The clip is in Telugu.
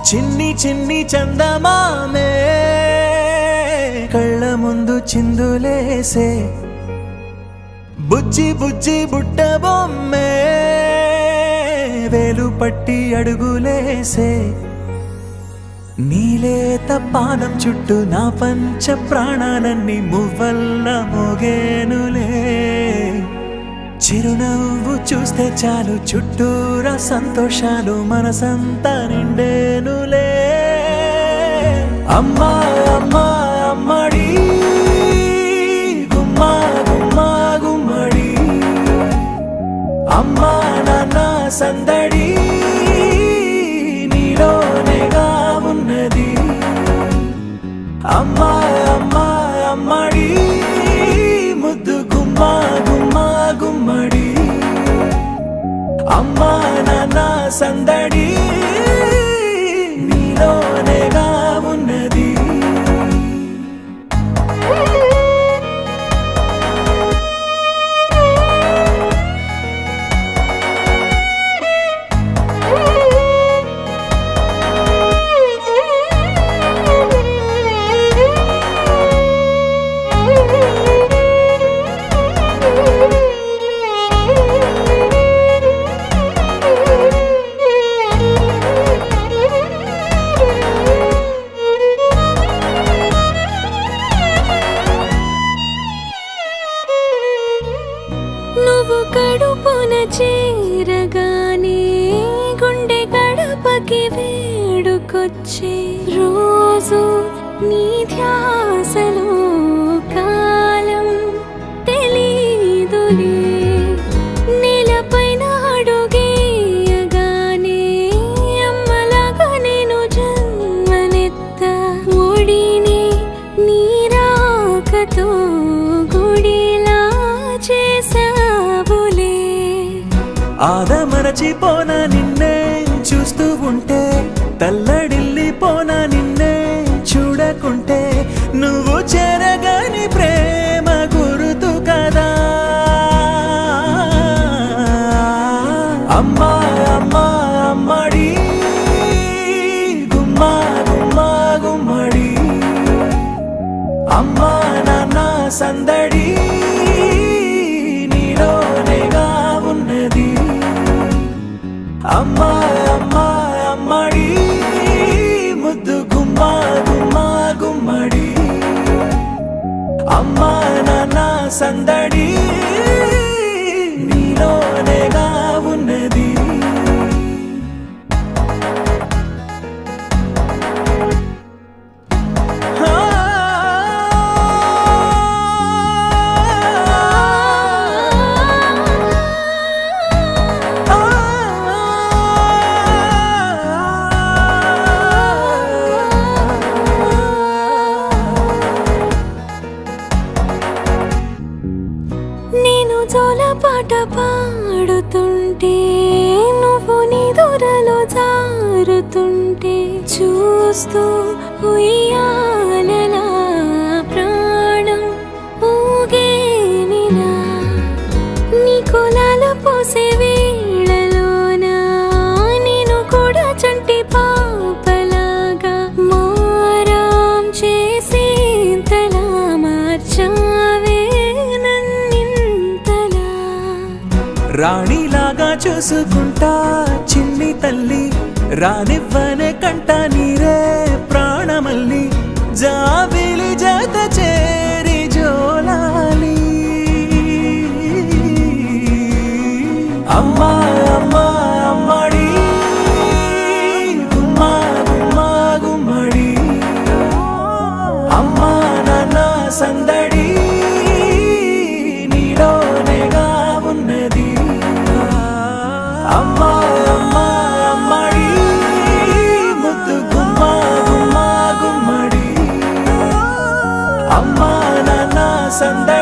చిన్ని చిన్ని చందమామే కళ్ళ ముందు చిందులేసే బుజ్జి బుజ్జి బుట్ట బొమ్మే వేలు పట్టి అడుగులేసే నీలేత పానం చుట్టూ నా పంచ ప్రాణాలన్నీ మువ్వల్ల మోగేనులే చిరునవ్వు చూస్తే చాలు చుట్టూరా సంతోషాలు మనసంతా నిండేనులే అమ్మా అమ్మా అమ్మడి గుమ్మా గుమ్మా గుమ్మడి అమ్మా నాన్న సందడి నీలోనేగా ఉన్నది అమ్మా అమ్మా అమ్మడి ముద్దు గుమ్మా గుమ్మా గుమ్మడి అమ్మా నాన్న సందడి నీలోనేగా ఉన్నది కడుపున చేరగానే గుండె గడపకి వేడుకొచ్చే రోజు నీ ధ్యాసలో కాలం తెలీదులే నేలపైన అడుగేయగానే అమ్మలాగా నేను జన్మనెత్త ఒడిని నీ రాకతో గుడిలా చేసా ఆదమరచిపోనా నిన్నే చూస్తూ ఉంటే తల్లడిల్లిపోనా నిన్నే చూడకుంటే నువ్వు చెరగని ప్రేమ గురుతు కదా అమ్మా అమ్మా అమ్మడి గుమ్మా గుమ్మా గుమ్మడి అమ్మా నాన్న సందడి నీలోనేగా ఉన్నది అమ్మా అమ్మా అమ్మడి ముద్దు గుమ్మా గుమ్మా గుమ్మడి అమ్మా నాన్న సందడి నీలోనేగా ఉన్నది పాట పాడుతుంటే నువ్వు నీ దూరలో జారుతుంటే చూస్తూ ఉయ్యాలలా ప్రాణం ఊగేనినా నీ కులాల పోసే వేళలోనా నేను కూడా చంటి పాపలాగా మారాం చేసేంతలా మార్చావే రాణిలాగా చూసుకుంటా చిన్ని తల్లి రానివ్వనే కంట నీరే ప్రాణమల్లి జాబిలి జత చేరి జోలాలి అమ్మా అమ్మా అమ్మడి గుమ్మా గుమ్మా గుమ్మడి అమ్మా నాన్న సందడి నీలోనేగా ఉన్నది అమ్మా అమ్మా అమ్మడి ముద్దు గుమ్మా గుమ్మా గుమ్మడి అమ్మా నాన్న సందడి